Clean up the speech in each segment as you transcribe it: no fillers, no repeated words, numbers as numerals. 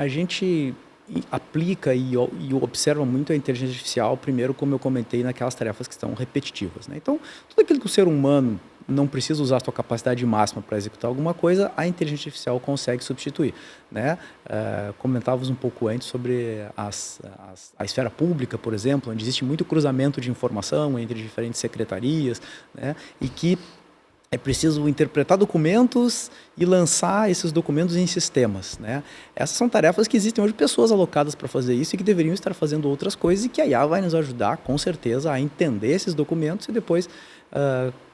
A gente aplica e observa muito a inteligência artificial, primeiro, como eu comentei, naquelas tarefas que estão repetitivas, né? Então, tudo aquilo que o ser humano não precisa usar a sua capacidade máxima para executar alguma coisa, a inteligência artificial consegue substituir, né? Comentávamos um pouco antes sobre a esfera pública, por exemplo, onde existe muito cruzamento de informação entre diferentes secretarias, né? E que é preciso interpretar documentos e lançar esses documentos em sistemas, né? Essas são tarefas que existem hoje, pessoas alocadas para fazer isso e que deveriam estar fazendo outras coisas, e que a IA vai nos ajudar, com certeza, a entender esses documentos e depois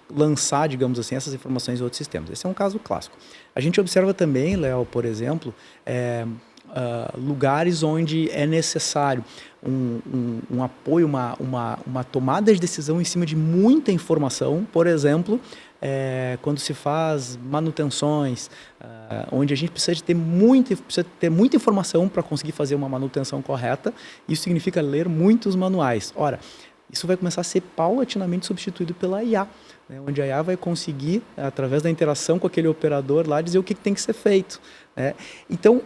lançar, digamos assim, essas informações em outros sistemas. Esse é um caso clássico. A gente observa também, Léo, por exemplo, lugares onde é necessário um apoio, uma tomada de decisão em cima de muita informação, por exemplo, quando se faz manutenções, onde a gente precisa ter muita informação para conseguir fazer uma manutenção correta. Isso significa ler muitos manuais. Ora, isso vai começar a ser paulatinamente substituído pela IA, né? Onde a IA vai conseguir, através da interação com aquele operador lá, dizer o que tem que ser feito, né? Então,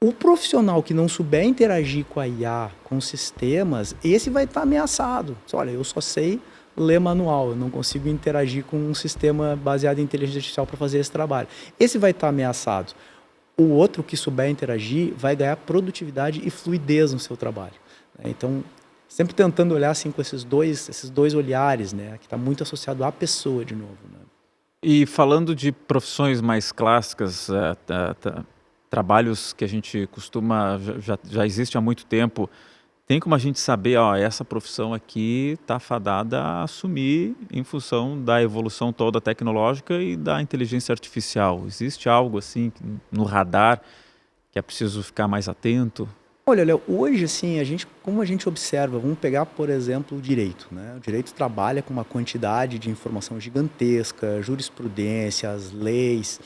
o profissional que não souber interagir com a IA, com sistemas, esse vai estar ameaçado. Olha, eu só sei ler manual, eu não consigo interagir com um sistema baseado em inteligência artificial para fazer esse trabalho. Esse vai estar ameaçado. O outro que souber interagir vai ganhar produtividade e fluidez no seu trabalho, né? Então, sempre tentando olhar assim com esses dois olhares, né? Que está muito associado à pessoa de novo, né? E falando de profissões mais clássicas, trabalhos que a gente costuma, já existe há muito tempo, tem como a gente saber, ó, essa profissão aqui está fadada a assumir em função da evolução toda tecnológica e da inteligência artificial? Existe algo assim no radar que é preciso ficar mais atento? Olha, Léo, hoje, assim, como a gente observa, vamos pegar, por exemplo, o direito, né? O direito trabalha com uma quantidade de informação gigantesca, jurisprudência, as leis.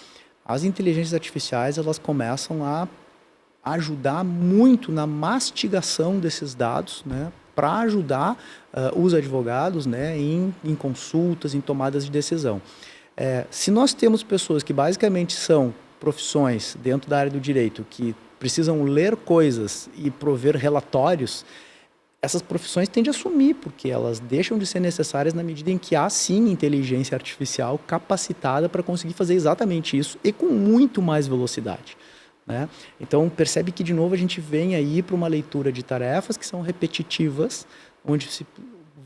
As inteligências artificiais, elas começam a ajudar muito na mastigação desses dados, né? Para ajudar os advogados, né? Em consultas, em tomadas de decisão. Se nós temos pessoas que basicamente são profissões dentro da área do direito que precisam ler coisas e prover relatórios, essas profissões tendem a sumir, porque elas deixam de ser necessárias na medida em que há, sim, inteligência artificial capacitada para conseguir fazer exatamente isso e com muito mais velocidade, né? Então, percebe que, de novo, a gente vem aí para uma leitura de tarefas que são repetitivas, onde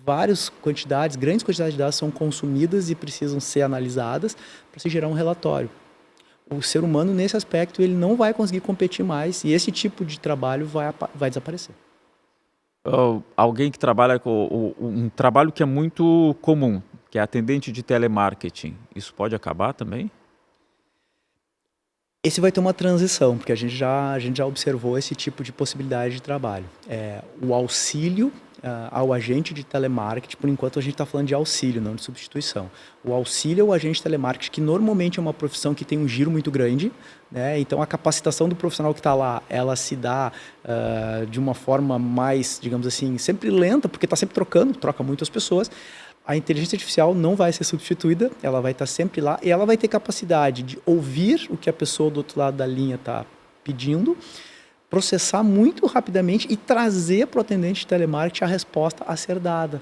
grandes quantidades de dados são consumidas e precisam ser analisadas para se gerar um relatório. O ser humano, nesse aspecto, ele não vai conseguir competir mais, e esse tipo de trabalho vai desaparecer. Alguém que trabalha com um trabalho que é muito comum, que é atendente de telemarketing, isso pode acabar também? Esse vai ter uma transição, porque a gente já observou esse tipo de possibilidade de trabalho. O auxílio ao agente de telemarketing, por enquanto a gente está falando de auxílio, não de substituição. O auxílio ao agente de telemarketing, que normalmente é uma profissão que tem um giro muito grande, né? Então a capacitação do profissional que está lá, ela se dá de uma forma mais, digamos assim, sempre lenta, porque está sempre troca muitas pessoas. A inteligência artificial não vai ser substituída, ela vai estar sempre lá e ela vai ter capacidade de ouvir o que a pessoa do outro lado da linha está pedindo, processar muito rapidamente e trazer para o atendente de telemarketing a resposta a ser dada.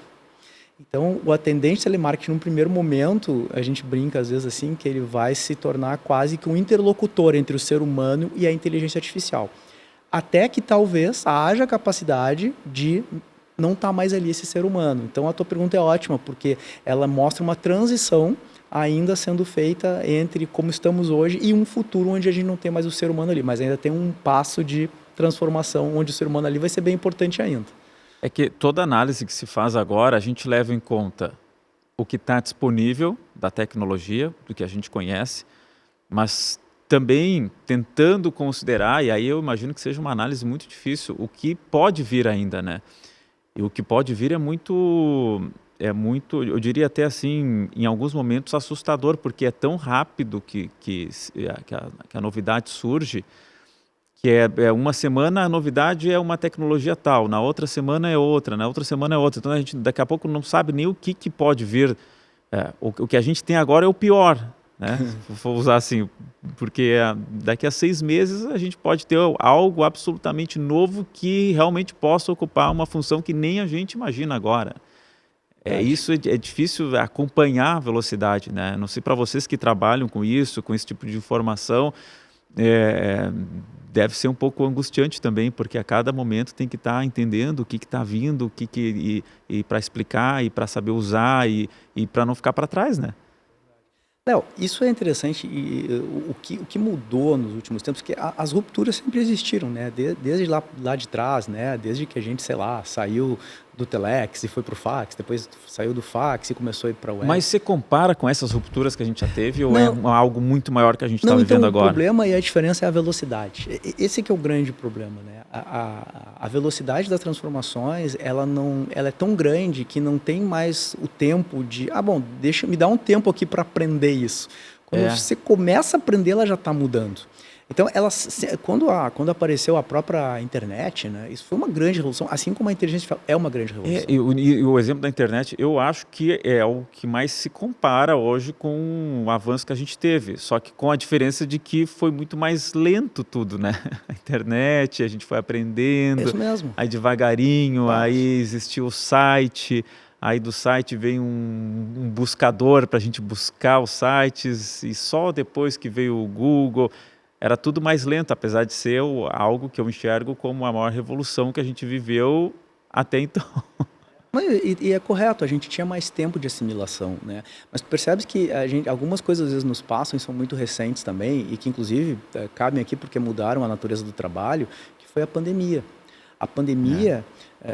Então, o atendente de telemarketing, num primeiro momento, a gente brinca às vezes assim, que ele vai se tornar quase que um interlocutor entre o ser humano e a inteligência artificial. Até que talvez haja capacidade de não estar mais ali esse ser humano. Então, a tua pergunta é ótima, porque ela mostra uma transição ainda sendo feita entre como estamos hoje e um futuro onde a gente não tem mais o ser humano ali, mas ainda tem um passo de transformação onde o ser humano ali vai ser bem importante ainda. É que toda análise que se faz agora, a gente leva em conta o que está disponível da tecnologia, do que a gente conhece, mas também tentando considerar, e aí eu imagino que seja uma análise muito difícil, o que pode vir ainda, né? E o que pode vir é muito, eu diria até assim, em alguns momentos assustador, porque é tão rápido que a novidade surge, que uma semana a novidade é uma tecnologia tal, na outra semana é outra, na outra semana é outra. Então a gente daqui a pouco não sabe nem o que pode vir. O que a gente tem agora é o pior, né? Vou usar assim, porque daqui a 6 meses a gente pode ter algo absolutamente novo que realmente possa ocupar uma função que nem a gente imagina agora. Isso é difícil acompanhar a velocidade, né? Não sei para vocês que trabalham com isso, com esse tipo de informação, deve ser um pouco angustiante também, porque a cada momento tem que estar entendendo o que está vindo, e para explicar, e para saber usar, e para não ficar para trás, né? Léo, isso é interessante e o que mudou nos últimos tempos, que as rupturas sempre existiram, né? Desde lá de trás, né? Desde que a gente, sei lá, saiu do telex e foi para o fax, depois saiu do fax e começou a ir para a web. Mas você compara com essas rupturas que a gente já teve ou Não. é algo muito maior que a gente está Não, vivendo então agora? o problema e a diferença é a velocidade. Esse que é o grande problema, né? A velocidade das transformações, ela é tão grande que não tem mais o tempo de, me dá um tempo aqui para aprender isso. Quando você começa a aprender, ela já está mudando. Então, quando apareceu a própria internet, né, isso foi uma grande revolução, assim como a inteligência artificial é uma grande revolução. E o exemplo da internet, eu acho que é o que mais se compara hoje com o avanço que a gente teve, só que com a diferença de que foi muito mais lento tudo, né? A internet, a gente foi aprendendo, É isso mesmo. aí devagarinho, aí existiu o site, aí do site veio um buscador para a gente buscar os sites, e só depois que veio o Google. Era tudo mais lento, apesar de ser algo que eu enxergo como a maior revolução que a gente viveu até então. E é correto, a gente tinha mais tempo de assimilação, né? Mas tu percebes que algumas coisas às vezes nos passam e são muito recentes também, e que inclusive cabem aqui porque mudaram a natureza do trabalho, que foi a pandemia. A pandemia,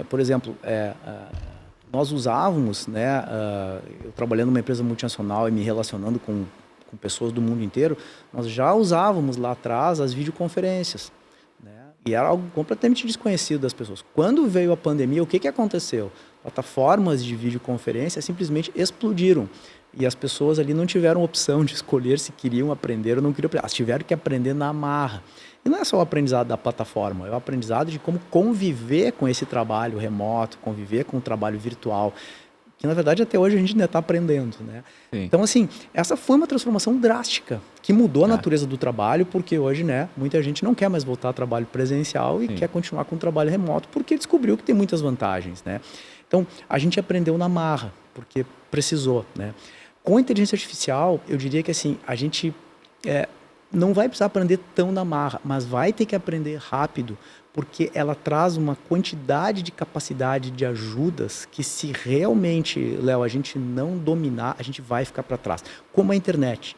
por exemplo, nós usávamos, né, eu trabalhando numa empresa multinacional e me relacionando com pessoas do mundo inteiro, nós já usávamos lá atrás as videoconferências, né? E era algo completamente desconhecido das pessoas. Quando veio a pandemia, o que aconteceu? Plataformas de videoconferência simplesmente explodiram. E as pessoas ali não tiveram opção de escolher se queriam aprender ou não queriam aprender. Elas tiveram que aprender na marra. E não é só o aprendizado da plataforma, é o aprendizado de como conviver com esse trabalho remoto, conviver com o trabalho virtual, que na verdade até hoje a gente ainda está aprendendo, né? Então, assim, essa foi uma transformação drástica, que mudou a natureza do trabalho, porque hoje, né, muita gente não quer mais voltar ao trabalho presencial e quer continuar com o trabalho remoto, porque descobriu que tem muitas vantagens, né? Então, a gente aprendeu na marra, porque precisou, né? Com a inteligência artificial, eu diria que assim, a gente não vai precisar aprender tão na marra, mas vai ter que aprender rápido, porque ela traz uma quantidade de capacidade de ajudas que se realmente, Léo, a gente não dominar, a gente vai ficar para trás. Como a internet,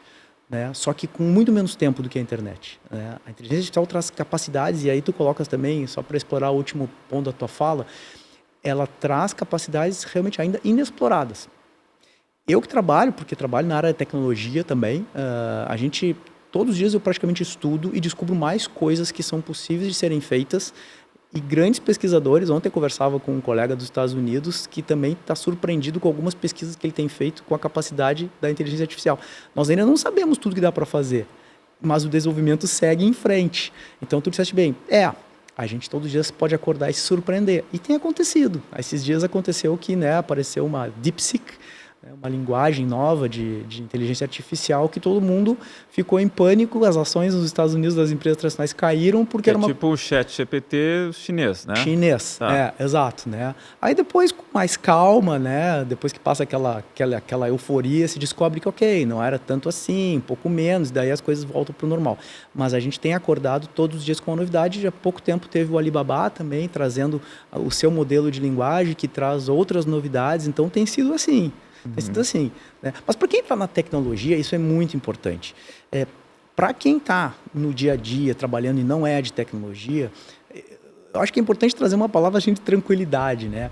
né? Só que com muito menos tempo do que a internet, né? A inteligência artificial traz capacidades, e aí tu colocas também, só para explorar o último ponto da tua fala, ela traz capacidades realmente ainda inexploradas. Eu que trabalho, porque trabalho na área de tecnologia também, todos os dias eu praticamente estudo e descubro mais coisas que são possíveis de serem feitas, e grandes pesquisadores, ontem eu conversava com um colega dos Estados Unidos que também está surpreendido com algumas pesquisas que ele tem feito com a capacidade da inteligência artificial. Nós ainda não sabemos tudo que dá para fazer, mas o desenvolvimento segue em frente. Então tu disseste bem, a gente todos os dias pode acordar e se surpreender, e tem acontecido. Esses dias aconteceu que, né, apareceu uma DeepSeek, uma linguagem nova de inteligência artificial, que todo mundo ficou em pânico. As ações nos Estados Unidos das empresas tradicionais caíram porque era tipo o ChatGPT chinês, né? Chinês, exato, né? Aí depois, com mais calma, né? Depois que passa aquela euforia, se descobre que ok, não era tanto assim, um pouco menos, daí as coisas voltam para o normal. Mas a gente tem acordado todos os dias com a novidade. Há pouco tempo teve o Alibaba também trazendo o seu modelo de linguagem, que traz outras novidades. Então tem sido assim. Tem sido assim, né? Mas para quem está na tecnologia, isso é muito importante. Para quem está no dia a dia trabalhando e não é de tecnologia, eu acho que é importante trazer uma palavra de tranquilidade, né?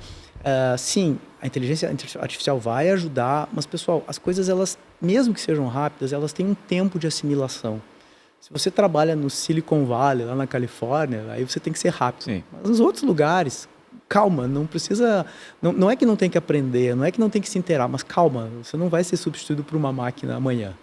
Sim, a inteligência artificial vai ajudar, mas pessoal, as coisas, elas, mesmo que sejam rápidas, elas têm um tempo de assimilação. Se você trabalha no Silicon Valley, lá na Califórnia, aí você tem que ser rápido. Sim. Mas nos outros lugares, calma, não precisa. Não é que não tem que aprender, não é que não tem que se inteirar, mas calma, você não vai ser substituído por uma máquina amanhã.